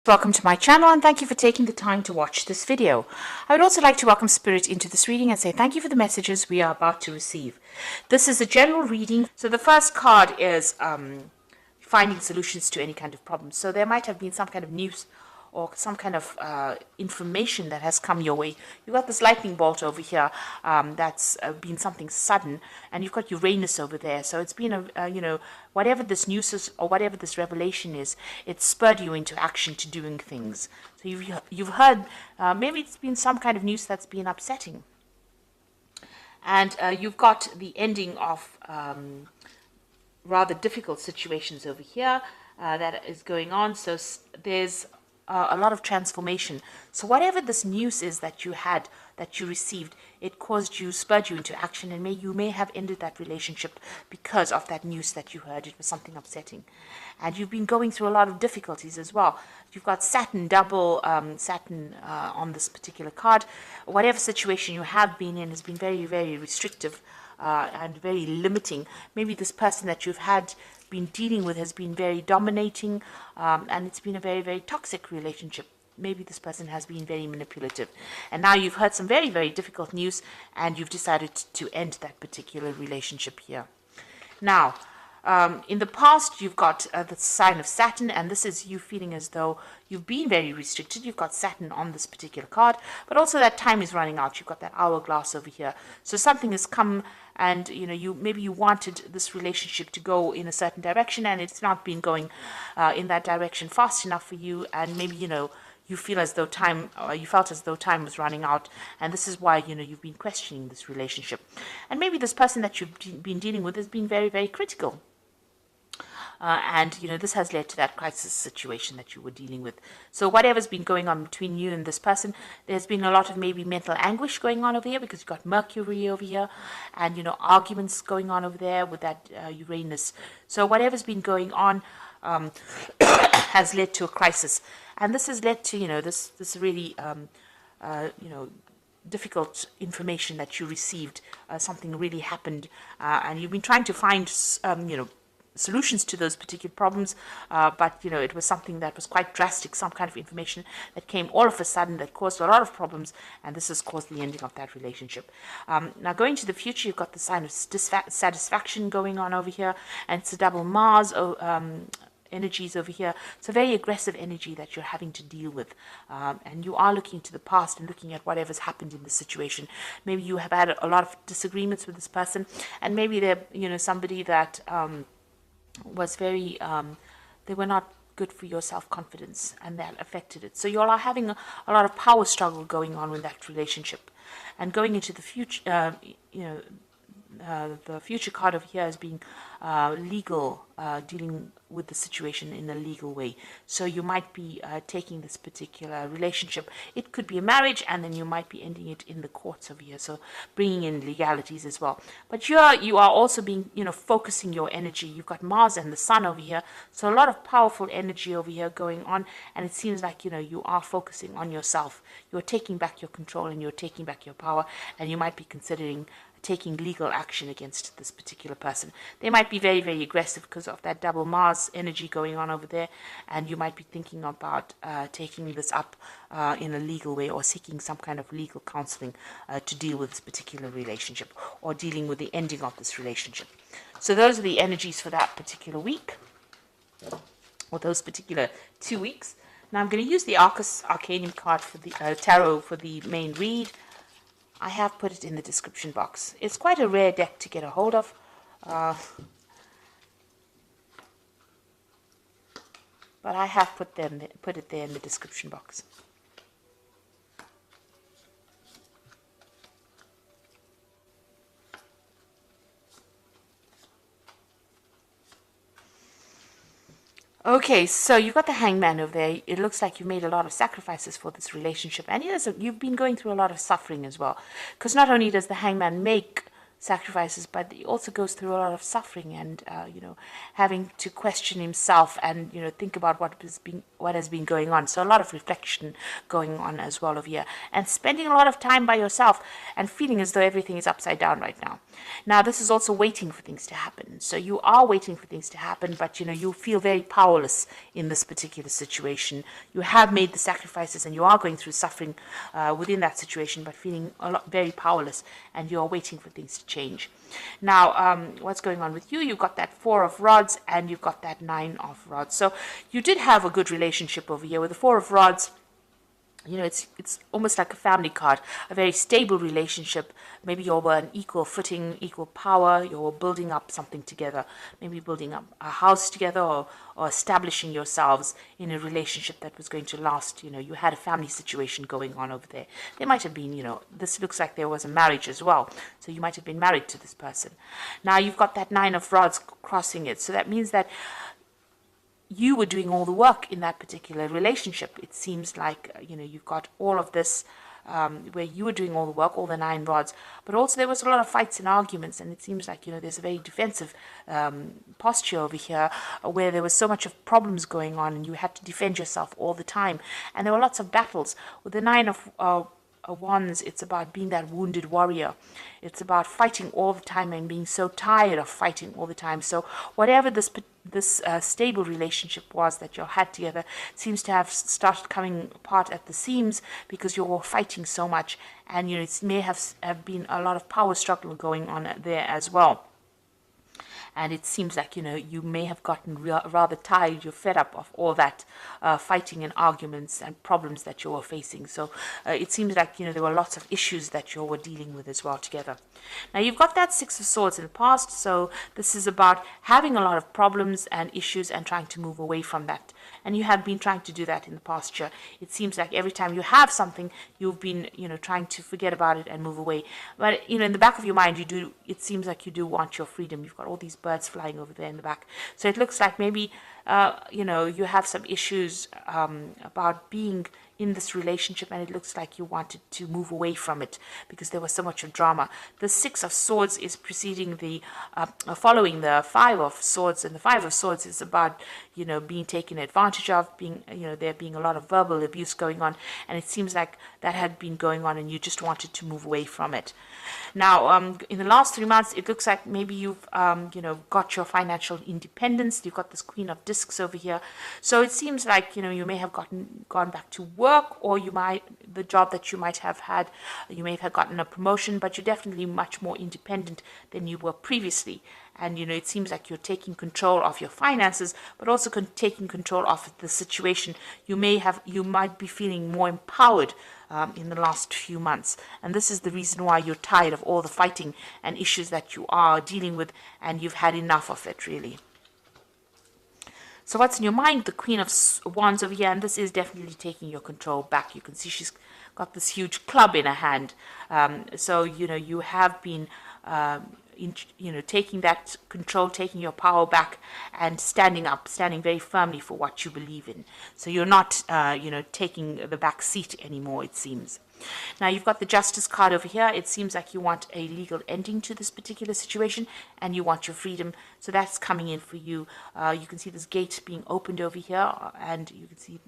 Welcome to my channel and thank you for taking the time to watch this video. I would also like to welcome Spirit into this reading and say thank you for the messages we are about to receive. This is a general reading. So the first card is finding solutions to any kind of problem. So there might have been some kind of news or some kind of information that has come your way. You've got this lightning bolt over here that's been something sudden, and you've got Uranus over there. So it's been whatever this news is or whatever this revelation is, it spurred you into action to doing things. So you've heard, maybe it's been some kind of news that's been upsetting. And you've got the ending of rather difficult situations over here that is going on. So there's a lot of transformation. So whatever this news is that you had, that you received, it spurred you into action, and you may have ended that relationship because of that news that you heard. It was something upsetting. And you've been going through a lot of difficulties as well. You've got Saturn, double Saturn on this particular card. Whatever situation you have been in has been very, very restrictive and very limiting. Maybe this person that you've been dealing with has been very dominating, and it's been a very, very toxic relationship. Maybe this person has been very manipulative, and now you've heard some very, very difficult news and you've decided to end that particular relationship here. Now, in the past, you've got the sign of Saturn, and this is you feeling as though you've been very restricted. You've got Saturn on this particular card, but also that time is running out. You've got that hourglass over here. So something has come, and maybe you wanted this relationship to go in a certain direction, and it's not been going in that direction fast enough for you, and maybe you feel as though you felt as though time was running out, and this is why you've been questioning this relationship. And maybe this person that you've been dealing with has been very, very critical. And this has led to that crisis situation that you were dealing with. So whatever's been going on between you and this person, there's been a lot of maybe mental anguish going on over here, because you've got Mercury over here, and arguments going on over there with that Uranus. So whatever's been going on has led to a crisis, and this has led to this really difficult information that you received. Something really happened, and you've been trying to find solutions to those particular problems, but it was something that was quite drastic, some kind of information that came all of a sudden that caused a lot of problems, and this has caused the ending of that relationship. Now going to the future, you've got the sign of satisfaction going on over here, and it's a double Mars energies over here. It's a very aggressive energy that you're having to deal with, and you are looking to the past and looking at whatever's happened in the situation. Maybe you have had a lot of disagreements with this person, and maybe they're somebody that was very they were not good for your self-confidence, and that affected it. So you all are having a lot of power struggle going on with that relationship. And going into the future, the future card over here is being legal, dealing with the situation in a legal way. So you might be taking this particular relationship. It could be a marriage, and then you might be ending it in the courts over here. So bringing in legalities as well. But you are also being, focusing your energy. You've got Mars and the Sun over here. So a lot of powerful energy over here going on. And it seems like, you are focusing on yourself. You're taking back your control, and you're taking back your power. And you might be considering taking legal action against this particular person. They might be very, very aggressive because of that double Mars energy going on over there, and you might be thinking about taking this up in a legal way, or seeking some kind of legal counseling to deal with this particular relationship, or dealing with the ending of this relationship. So those are the energies for that particular week, or those particular 2 weeks. Now I'm going to use the Arcanum card for the tarot for the main read. I have put it in the description box. It's quite a rare deck to get a hold of. But I have put it there in the description box. Okay, so you've got the Hangman over there. It looks like you've made a lot of sacrifices for this relationship, and you've been going through a lot of suffering as well. Because not only does the Hangman make sacrifices, but he also goes through a lot of suffering and having to question himself and think about what has been going on. So a lot of reflection going on as well over here, and spending a lot of time by yourself and feeling as though everything is upside down right now. Now this is also waiting for things to happen. So you are waiting for things to happen, but you feel very powerless in this particular situation. You have made the sacrifices and you are going through suffering within that situation, but feeling very powerless, and you are waiting for things to change. Now, what's going on with you? You've got that 4 of rods and you've got that 9 of rods. So you did have a good relationship over here with the 4 of rods. It's almost like a family card, a very stable relationship. Maybe you were on equal footing, equal power. You're building up something together, maybe building up a house together, or establishing yourselves in a relationship that was going to last. You had a family situation going on over there. There might have been, this looks like there was a marriage as well. So you might have been married to this person. Now you've got that 9 of rods crossing it. So that means that you were doing all the work in that particular relationship. It seems like, you've got all of this where you were doing all the work, all the 9 rods, but also there was a lot of fights and arguments, and it seems like, there's a very defensive posture over here where there was so much of problems going on and you had to defend yourself all the time. And there were lots of battles. With the 9 of wands, it's about being that wounded warrior. It's about fighting all the time and being so tired of fighting all the time. So whatever this stable relationship was that you had together seems to have started coming apart at the seams because you were fighting so much, and it may have been a lot of power struggle going on there as well. And it seems like, you may have gotten rather tired, you're fed up of all that fighting and arguments and problems that you were facing. So it seems like, there were lots of issues that you were dealing with as well together. Now you've got that 6 of swords in the past. So this is about having a lot of problems and issues and trying to move away from that. And you have been trying to do that in the past year. It seems like every time you have something, you've been, trying to forget about it and move away. But, in the back of your mind, it seems like you do want your freedom. You've got all these birds flying over there in the back. So it looks like maybe, you have some issues about being in this relationship, and it looks like you wanted to move away from it because there was so much of drama. The 6 of swords is following the 5 of swords, and the 5 of swords is about, being taken advantage of, there being a lot of verbal abuse going on, and it seems like that had been going on and you just wanted to move away from it. Now, in the last 3 months, it looks like maybe you've, got your financial independence. You've got this Queen of Discs over here. So it seems like, you may have gone back to work, or the job that you might have had, you may have gotten a promotion, but you're definitely much more independent than you were previously. And, it seems like you're taking control of your finances, but also taking control of the situation. You might be feeling more empowered in the last few months. And this is the reason why you're tired of all the fighting and issues that you are dealing with, and you've had enough of it, really. So what's in your mind? The Queen of Wands over here, and this is definitely taking your control back. You can see she's got this huge club in her hand. So, you have been, taking that control, taking your power back, and standing very firmly for what you believe in. So you're not, taking the back seat anymore, it seems. Now you've got the Justice card over here. It seems like you want a legal ending to this particular situation and you want your freedom. So that's coming in for you. You can see this gate being opened over here, and you can see,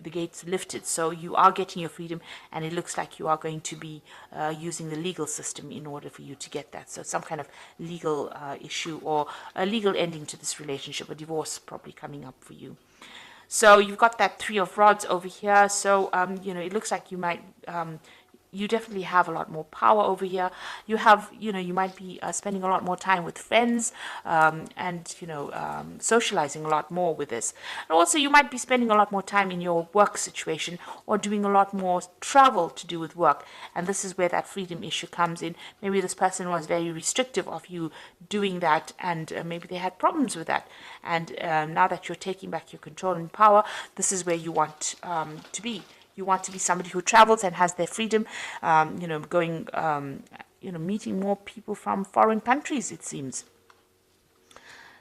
the gates lifted. So you are getting your freedom, and it looks like you are going to be using the legal system in order for you to get that. So some kind of legal issue or a legal ending to this relationship, a divorce probably coming up for you. So you've got that 3 of rods over here. So, it looks like you might, you definitely have a lot more power over here. You have, you might be spending a lot more time with friends and, socializing a lot more with this. And also you might be spending a lot more time in your work situation or doing a lot more travel to do with work. And this is where that freedom issue comes in. Maybe this person was very restrictive of you doing that, and maybe they had problems with that. And now that you're taking back your control and power, this is where you want to be. You want to be somebody who travels and has their freedom, going, meeting more people from foreign countries, it seems.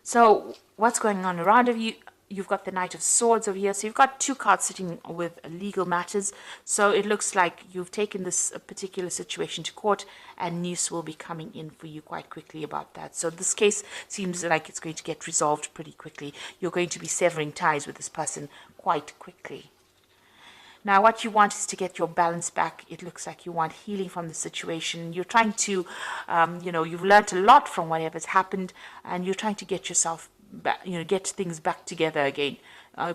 So what's going on around of you? you've got the Knight of Swords over here. So you've got two cards sitting with legal matters. So it looks like you've taken this particular situation to court, and news will be coming in for you quite quickly about that. So this case seems like it's going to get resolved pretty quickly. You're going to be severing ties with this person quite quickly. Now, what you want is to get your balance back. It looks like you want healing from the situation. You're trying to, you've learned a lot from whatever's happened, and you're trying to get yourself back, get things back together again,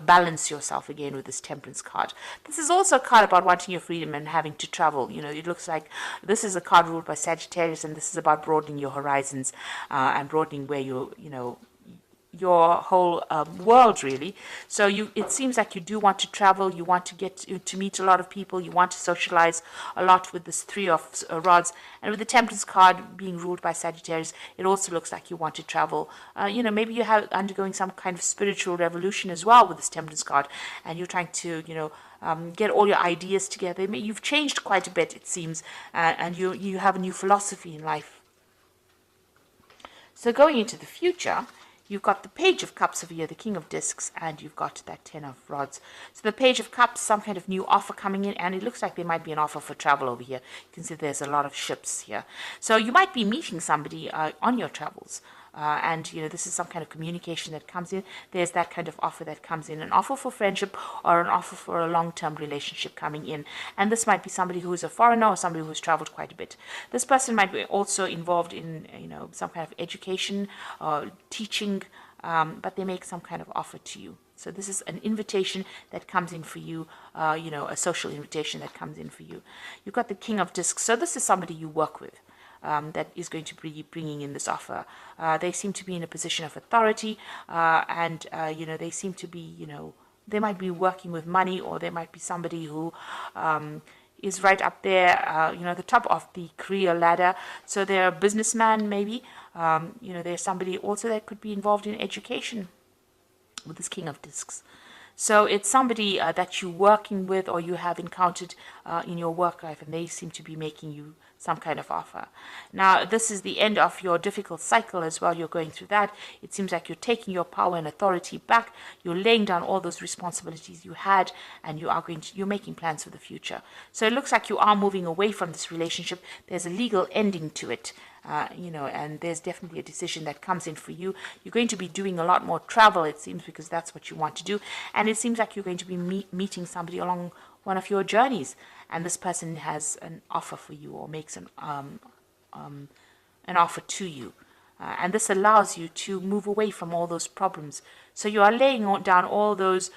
balance yourself again with this Temperance card. This is also a card about wanting your freedom and having to travel. It looks like this is a card ruled by Sagittarius, and this is about broadening your horizons and broadening where your whole world, really. So it seems like you do want to travel, you want to get to meet a lot of people, you want to socialize a lot with this Three of Rods. And with the Temperance card being ruled by Sagittarius, it also looks like you want to travel. Maybe you have undergoing some kind of spiritual revolution as well with this Temperance card, and you're trying to get all your ideas together. You've changed quite a bit, it seems, and you have a new philosophy in life. So going into the future, you've got the Page of Cups over here, the King of Discs, and you've got that Ten of Rods. So the Page of Cups, some kind of new offer coming in, and it looks like there might be an offer for travel over here. You can see there's a lot of ships here. So you might be meeting somebody on your travels. This is some kind of communication that comes in. There's that kind of offer that comes in, an offer for friendship or an offer for a long-term relationship coming in. And this might be somebody who is a foreigner or somebody who's traveled quite a bit. This person might be also involved in, some kind of education or teaching, but they make some kind of offer to you. So this is an invitation that comes in for you, a social invitation that comes in for you. You've got the King of Discs. So this is somebody you work with. That is going to be bringing in this offer. They seem to be in a position of authority, and they seem to be, they might be working with money, or there might be somebody who is right up there, the top of the career ladder. So they're a businessman, maybe. There's somebody also that could be involved in education with this King of Discs. So it's somebody that you're working with or you have encountered in your work life, and they seem to be making you some kind of offer. Now, this is the end of your difficult cycle as well. You're going through that. It seems like you're taking your power and authority back. You're laying down all those responsibilities you had, and you're making plans for the future. So it looks like you are moving away from this relationship. There's a legal ending to it. And there's definitely a decision that comes in for you. You're going to be doing a lot more travel, it seems, because that's what you want to do. And it seems like you're going to be meeting somebody along one of your journeys, and this person has an offer for you or makes an offer to you. And this allows you to move away from all those problems. So you are laying down all those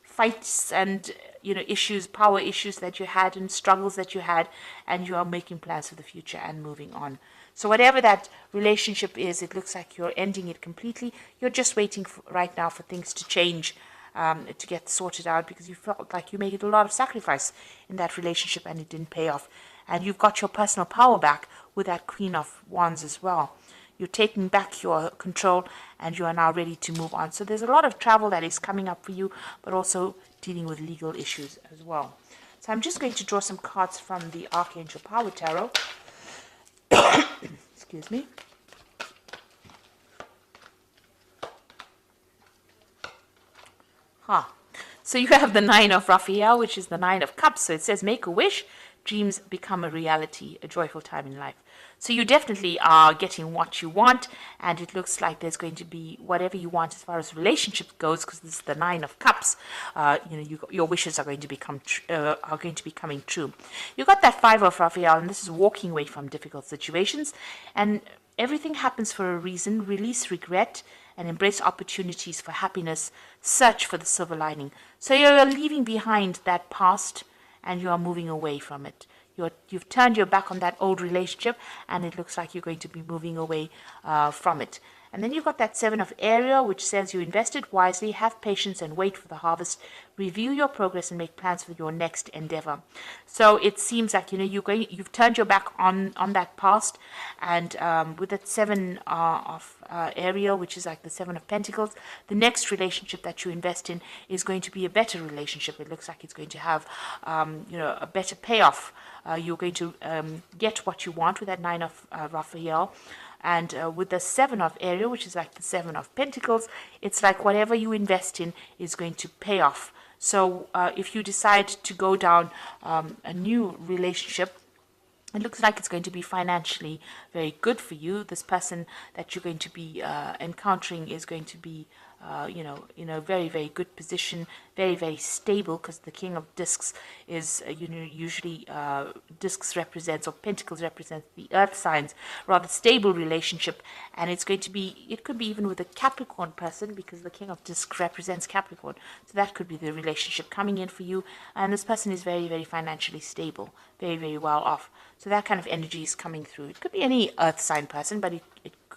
fights and issues, power issues that you had and struggles that you had, and you are making plans for the future and moving on. So whatever that relationship is, it looks like you're ending it completely. You're just waiting right now for things to change, to get sorted out, because you felt like you made a lot of sacrifice in that relationship and it didn't pay off. And you've got your personal power back with that Queen of Wands as well. You're taking back your control, and you are now ready to move on. So there's a lot of travel that is coming up for you, but also dealing with legal issues as well. So I'm just going to draw some cards from the Archangel Power Tarot. Excuse me. So you have the Nine of Raphael, which is the Nine of Cups. So it says, make a wish, dreams become a reality, a joyful time in life. So you definitely are getting what you want, and it looks like there's going to be whatever you want as far as relationship goes, because this is the Nine of Cups. Your wishes are going to be coming true. You got that Five of Raphael, and this is walking away from difficult situations, and everything happens for a reason. Release regret and embrace opportunities for happiness. Search for the silver lining. So you're leaving behind that past, and you are moving away from it. You've turned your back on that old relationship, and it looks like you're going to be moving away from it. And then you've got that Seven of Ariel, which says you invested wisely, have patience, and wait for the harvest. Review your progress and make plans for your next endeavor. So it seems like you've turned your back on that past, and with that Seven of Ariel, which is like the Seven of Pentacles, the next relationship that you invest in is going to be a better relationship. It looks like it's going to have a better payoff. You're going to get what you want with that Nine of Raphael. And with the Seven of area, which is like the Seven of Pentacles, it's like whatever you invest in is going to pay off. So if you decide to go down a new relationship, it looks like it's going to be financially very good for you. This person that you're going to be encountering is going to be, in a very, very good position, very, very stable, because the King of Discs is, usually Discs represents, or Pentacles represents the earth signs, rather stable relationship. And it's going to be, it could be even with a Capricorn person, because the King of Discs represents Capricorn. So that could be the relationship coming in for you. And this person is very, very financially stable, very, very well off. So that kind of energy is coming through. It could be any earth sign person, but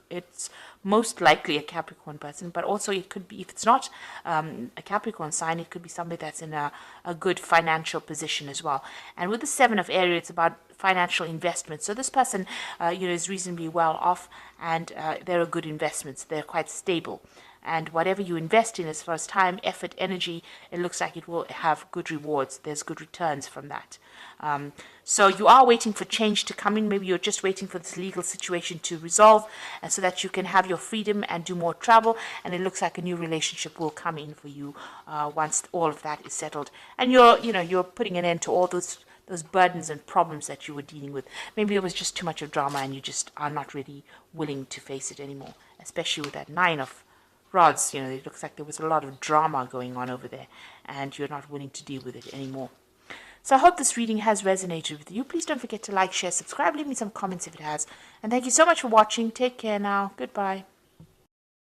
it's most likely a Capricorn person. But also it could be, if it's not a Capricorn sign, it could be somebody that's in a good financial position as well. And with the Seven of area, it's about financial investment. So this person, is reasonably well off, and they're a good investments. They're quite stable. And whatever you invest in as far as time, effort, energy, it looks like it will have good rewards. There's good returns from that. So you are waiting for change to come in. Maybe you're just waiting for this legal situation to resolve, and so that you can have your freedom and do more travel. And it looks like a new relationship will come in for you once all of that is settled. And you're putting an end to all those burdens and problems that you were dealing with. Maybe it was just too much of drama, and you just are not really willing to face it anymore, especially with that Nine of Rods. It looks like there was a lot of drama going on over there, and you're not willing to deal with it anymore. So I hope this reading has resonated with you. Please don't forget to like, share, subscribe, leave me some comments if it has. And thank you so much for watching. Take care now. Goodbye.